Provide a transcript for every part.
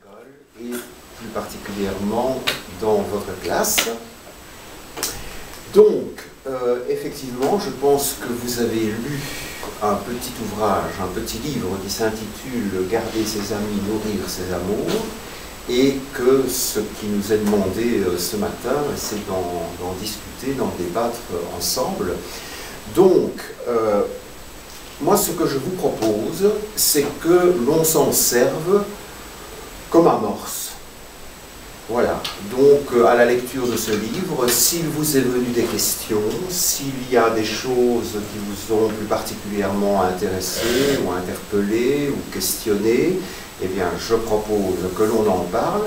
l'école et plus particulièrement dans votre classe. Donc, effectivement, je pense que vous avez lu un petit ouvrage, un petit livre qui s'intitule « Garder ses amis, nourrir ses amours » et que ce qui nous est demandé ce matin, c'est d'en discuter, d'en débattre ensemble. Donc, moi, ce que je vous propose, c'est que l'on s'en serve comme amorce. Voilà, donc à la lecture de ce livre, s'il vous est venu des questions, s'il y a des choses qui vous ont plus particulièrement intéressé ou interpellé ou questionné, eh bien je propose que l'on en parle,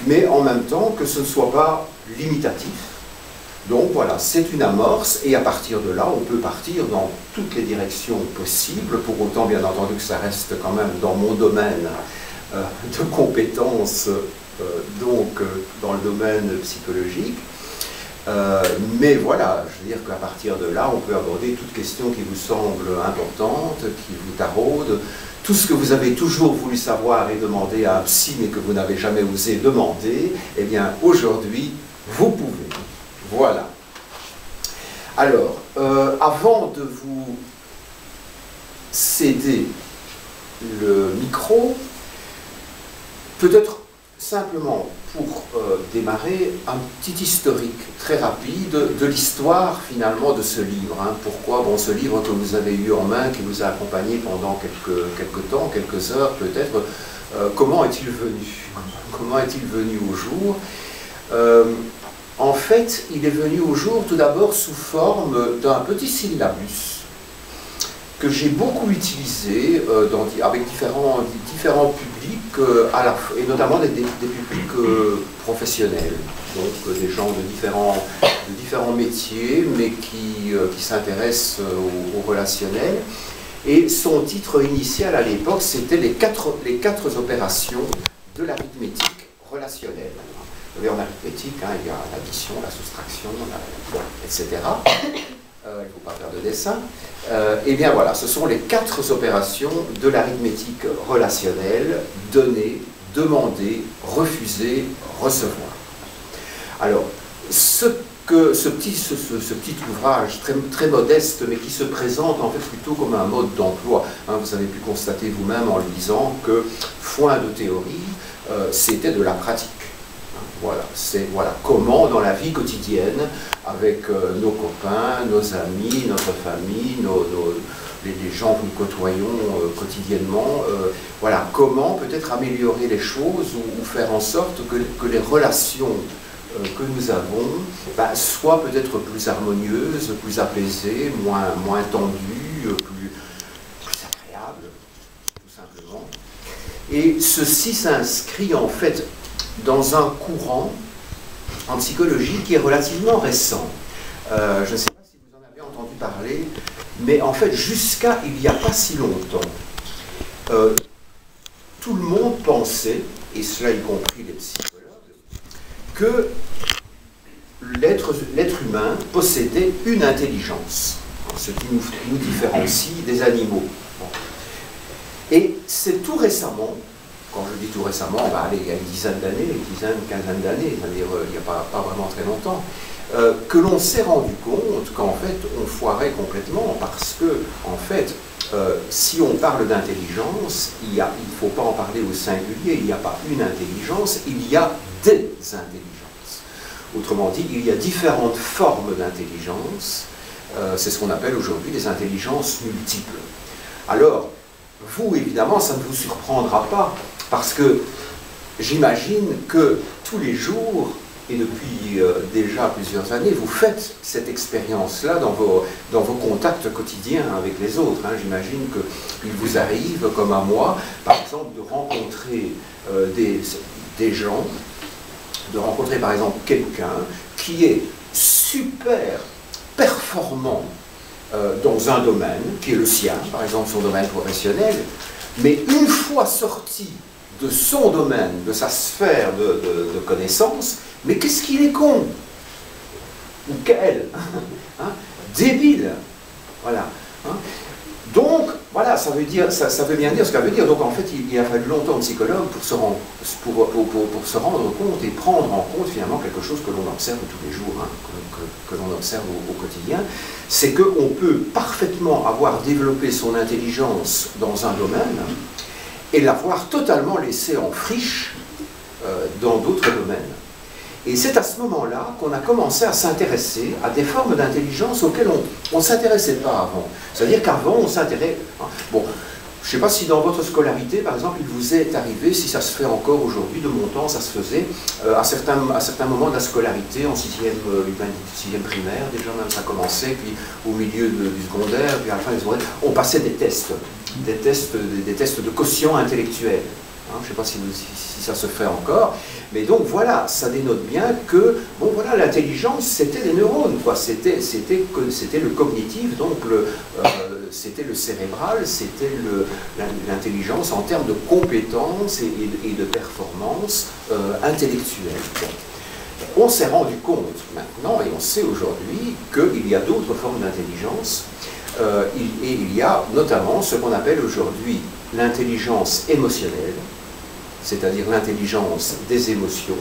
mais en même temps que ce ne soit pas limitatif. Donc voilà, c'est une amorce et à partir de là, on peut partir dans toutes les directions possibles, pour autant bien entendu que ça reste quand même dans mon domaine de compétences, donc dans le domaine psychologique. Mais voilà, je veux dire qu'à partir de là, on peut aborder toute question qui vous semble importante, qui vous taraude, tout ce que vous avez toujours voulu savoir et demander à un psy, mais que vous n'avez jamais osé demander, eh bien aujourd'hui, vous pouvez. Voilà. Alors, avant de vous céder le micro, peut-être simplement pour démarrer un petit historique très rapide de l'histoire finalement de ce livre. Hein. Pourquoi bon, ce livre que vous avez eu en main, qui vous a accompagné pendant quelques temps, quelques heures peut-être, comment est-il venu? Comment est-il venu au jour? En fait, il est venu au jour tout d'abord sous forme d'un petit syllabus que j'ai beaucoup utilisé avec différents publics, et notamment des publics professionnels, donc des gens de différents métiers, mais qui s'intéressent au relationnel. Et son titre initial à l'époque, c'était les quatre opérations de l'arithmétique relationnelle. Vous savez, en arithmétique, hein, il y a l'addition, la soustraction, etc. Il ne faut pas faire de dessin. Eh bien voilà, ce sont les 4 opérations de l'arithmétique relationnelle: donner, demander, refuser, recevoir. Alors, ce petit ouvrage très modeste, mais qui se présente en fait plutôt comme un mode d'emploi. Hein, vous avez pu constater vous-même en le lisant que foin de théorie, c'était de la pratique. Voilà, c'est comment dans la vie quotidienne, avec nos copains, nos amis, notre famille, les gens que nous côtoyons quotidiennement, voilà, comment peut-être améliorer les choses ou faire en sorte que les relations que nous avons soient peut-être plus harmonieuses, plus apaisées, moins tendues, plus agréables, tout simplement. Et ceci s'inscrit en fait dans un courant en psychologie qui est relativement récent. Je ne sais pas si vous en avez entendu parler, mais en fait, jusqu'à il n'y a pas si longtemps, tout le monde pensait, et cela y compris les psychologues, que l'être humain possédait une intelligence, ce qui nous différencie des animaux. Bon. Et c'est tout récemment, quand je dis tout récemment, il y a une dizaine d'années, une quinzaine d'années, c'est-à-dire il n'y a pas vraiment très longtemps, que l'on s'est rendu compte qu'en fait on foirait complètement, parce que en fait, si on parle d'intelligence, il ne faut pas en parler au singulier, il n'y a pas une intelligence, il y a des intelligences. Autrement dit, il y a différentes formes d'intelligence, c'est ce qu'on appelle aujourd'hui des intelligences multiples. Alors, vous, évidemment, ça ne vous surprendra pas, parce que j'imagine que tous les jours, et depuis déjà plusieurs années, vous faites cette expérience-là dans vos contacts quotidiens avec les autres. Hein. J'imagine qu'il vous arrive, comme à moi, par exemple, de rencontrer des gens, de rencontrer par exemple quelqu'un qui est super performant dans un domaine, qui est le sien, par exemple son domaine professionnel, mais une fois sorti de son domaine, de sa sphère de connaissances, mais qu'est-ce qu'il est con, ou qu'elle, hein, débile, voilà. Hein. Donc, Voilà, ça veut bien dire ce que ça veut dire. Donc en fait, il a fallu longtemps de psychologues pour se rendre compte et prendre en compte finalement quelque chose que l'on observe tous les jours, hein, que l'on observe au quotidien, c'est qu'on peut parfaitement avoir développé son intelligence dans un domaine et l'avoir totalement laissé en friche dans d'autres domaines. Et c'est à ce moment-là qu'on a commencé à s'intéresser à des formes d'intelligence auxquelles on ne s'intéressait pas avant. C'est-à-dire qu'avant, on s'intéressait... Bon, je ne sais pas si dans votre scolarité, par exemple, il vous est arrivé, si ça se fait encore aujourd'hui, de mon temps, ça se faisait, à certains moments de la scolarité, en 6e primaire, déjà même ça commençait, puis au milieu du secondaire, puis à la fin du secondaire, on passait des tests de quotient intellectuel. Hein, je ne sais pas si ça se fait encore, mais donc voilà, ça dénote bien que, bon voilà, l'intelligence, c'était les neurones, quoi, c'était le cognitif, donc c'était le cérébral, c'était l'intelligence en termes de compétences et de performances intellectuelles. Bon. On s'est rendu compte maintenant, et on sait aujourd'hui, qu'il y a d'autres formes d'intelligence, et il y a notamment ce qu'on appelle aujourd'hui l'intelligence émotionnelle, c'est-à-dire l'intelligence des émotions,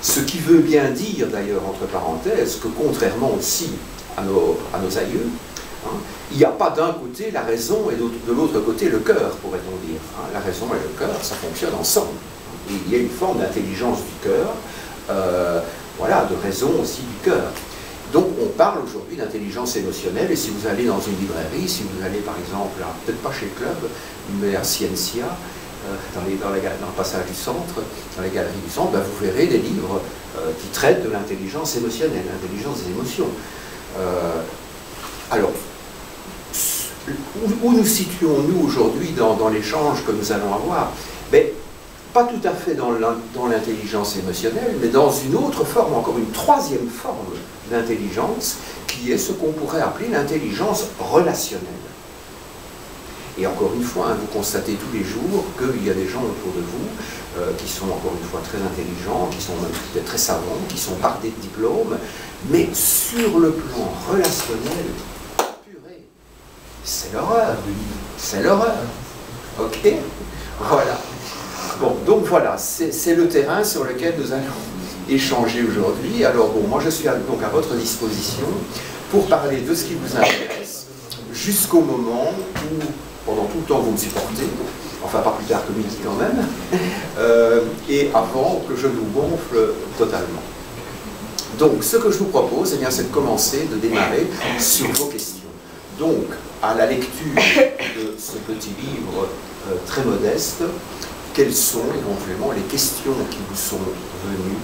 ce qui veut bien dire d'ailleurs, entre parenthèses, que contrairement aussi à nos aïeux, hein, il n'y a pas d'un côté la raison et de l'autre côté le cœur, pourrait-on dire. Hein. La raison et le cœur, ça fonctionne ensemble. Et il y a une forme d'intelligence du cœur, voilà, de raison aussi du cœur. Donc on parle aujourd'hui d'intelligence émotionnelle, et si vous allez dans une librairie, si vous allez par exemple, peut-être pas chez Club, mais à Scientia, dans le passage du centre, dans les galeries du centre, ben, vous verrez des livres qui traitent de l'intelligence émotionnelle, l'intelligence des émotions. Alors, où nous situons-nous aujourd'hui dans l'échange que nous allons avoir? Ben, pas tout à fait dans l'intelligence émotionnelle, mais dans une autre forme, encore une troisième forme d'intelligence, qui est ce qu'on pourrait appeler l'intelligence relationnelle. Et encore une fois, hein, vous constatez tous les jours qu'il y a des gens autour de vous qui sont encore une fois très intelligents, qui sont même peut-être très savants, qui sont bardés de diplômes, mais sur le plan relationnel, purée, c'est l'horreur. C'est l'horreur. Ok? Voilà. Bon, donc voilà, c'est le terrain sur lequel nous allons échanger aujourd'hui. Alors bon, moi je suis donc à votre disposition pour parler de ce qui vous intéresse jusqu'au moment où, pendant tout le temps, vous me supportez, enfin pas plus tard que midi quand même, et avant que je vous gonfle totalement. Donc ce que je vous propose, eh bien, c'est de commencer, de démarrer sur vos questions. Donc, à la lecture de ce petit livre très modeste, quelles sont éventuellement les questions qui vous sont venues?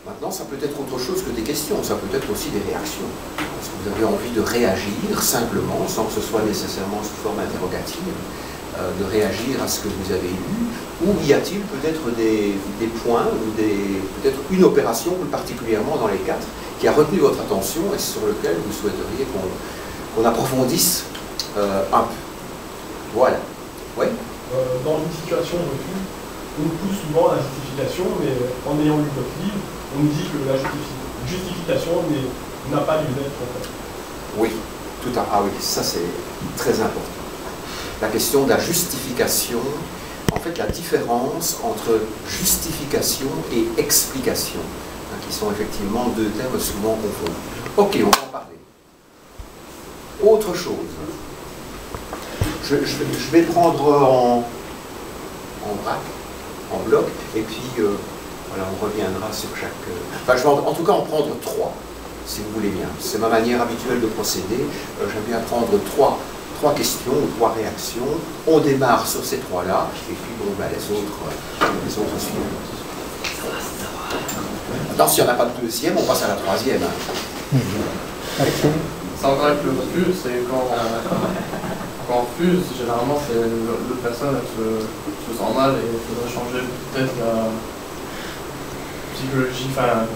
Maintenant, ça peut être autre chose que des questions, ça peut être aussi des réactions. Est-ce que vous avez envie de réagir simplement, sans que ce soit nécessairement sous forme interrogative, de réagir à ce que vous avez lu, ou y a-t-il peut-être des points, ou peut-être une opération, plus particulièrement dans les quatre, qui a retenu votre attention et sur lequel vous souhaiteriez qu'on approfondisse un peu? Voilà. Oui? Dans une situation de refus, on pousse souvent la justification, mais en ayant lu votre livre, on nous dit que la justification n'a pas lieu d'être en fait. Oui, tout à fait. Ah oui, ça c'est très important. La question de la justification, en fait la différence entre justification et explication, hein, qui sont effectivement deux termes souvent confondus. Ok, on va en parler. Autre chose. Je vais prendre en vrac, en bloc, et puis voilà, on reviendra sur chaque... Enfin, je vais en tout cas en prendre trois, si vous voulez bien. C'est ma manière habituelle de procéder. J'aime bien prendre trois questions ou trois réactions. On démarre sur ces trois-là, et puis bon, ben, les autres suivent. Maintenant, s'il n'y en a pas de deuxième, on passe à la troisième. Hein. C'est encore avec le refus, c'est quand on refuse, généralement, c'est l'autre personne se sent mal et il faudrait changer peut-être la psychologie, enfin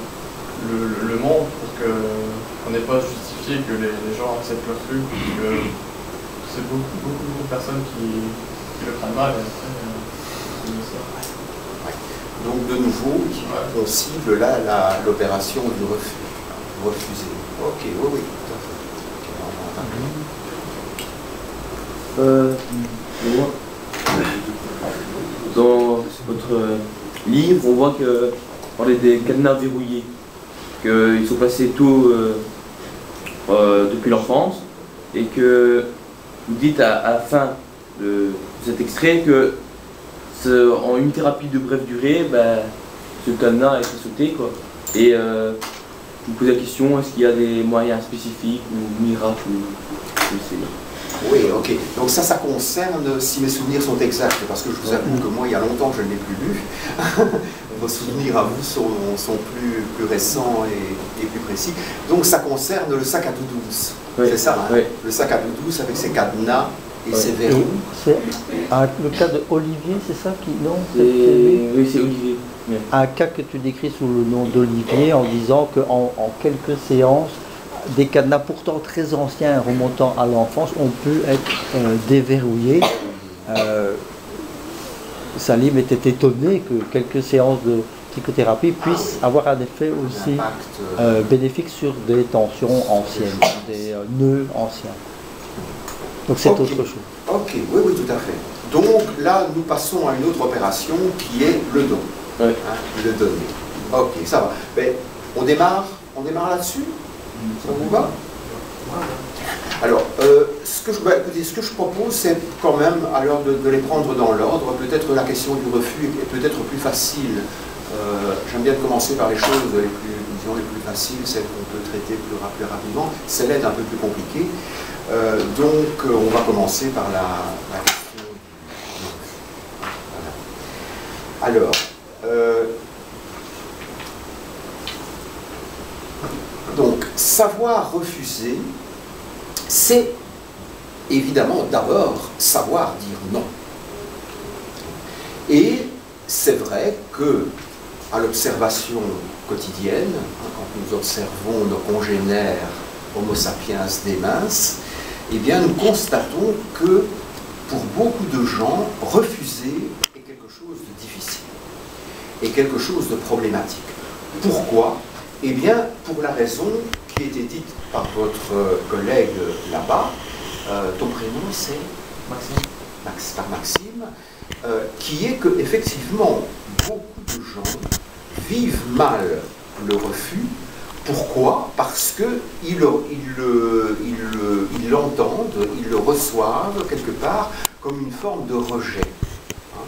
le monde pour qu'on n'ait pas justifié que les gens acceptent le refus, parce que c'est beaucoup de personnes qui le prennent mal et après, Donc de nouveau, on cible là l'opération du refus. Refuser. Ok, oui, tout à fait. Dans votre livre, on voit que vous parlez des cadenas verrouillés, qu'ils sont passés tôt depuis l'enfance, et que vous dites à la fin de cet extrait que en une thérapie de brève durée, ce cadenas a été sauté, quoi. Et je vous pose la question, est-ce qu'il y a des moyens spécifiques ou miracles ou Oui, ok. Donc ça concerne, si mes souvenirs sont exacts, parce que je vous avoue que moi, il y a longtemps que je ne l'ai plus lu. Vos souvenirs à vous sont plus récents et plus précis. Donc ça concerne le sac à dos douce. Oui. C'est ça, hein? Oui. Le sac à dos douce avec ses cadenas et ses verrous. C'est le cas de Olivier, c'est ça qui... Non, oui, c'est Olivier. Oui. Un cas que tu décris sous le nom d'Olivier en disant qu'en quelques séances, des cadenas pourtant très anciens remontant à l'enfance ont pu être déverrouillés. Salim était étonné que quelques séances de psychothérapie puissent avoir un effet aussi bénéfique sur des tensions anciennes, des nœuds anciens. Donc c'est autre chose. Ok, oui, oui, tout à fait. Donc là, nous passons à une autre opération qui est le don. Oui. Hein, le donner. Ok, ça va. Mais on démarre là-dessus? Ça vous va? Alors, ce que je propose, c'est quand même alors de les prendre dans l'ordre. Peut-être la question du refus est peut-être plus facile. J'aime bien commencer par les choses les plus faciles, celles qu'on peut traiter plus rapidement. Celle-là est un peu plus compliquée. Donc, on va commencer par la question du refus. Voilà. Alors, donc, savoir refuser, c'est évidemment d'abord savoir dire non. Et c'est vrai que, à l'observation quotidienne, quand nous observons nos congénères Homo sapiens des minces, eh bien nous constatons que pour beaucoup de gens, refuser est quelque chose de difficile et quelque chose de problématique. Pourquoi? Eh bien, pour la raison qui a été dite par votre collègue là-bas, ton prénom c'est Maxime. Par Maxime, qui est que effectivement beaucoup de gens vivent mal le refus. Pourquoi? Parce qu'ils l'entendent, ils le reçoivent quelque part comme une forme de rejet, hein,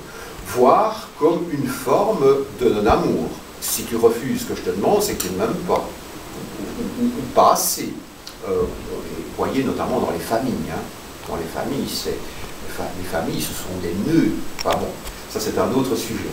voire comme une forme de non-amour. Si tu refuses ce que je te demande, c'est que tu ne m'aimes pas, ou pas assez. Vous voyez notamment dans les familles. Hein. Dans les familles, ce sont des nœuds. Enfin bon, ça c'est un autre sujet.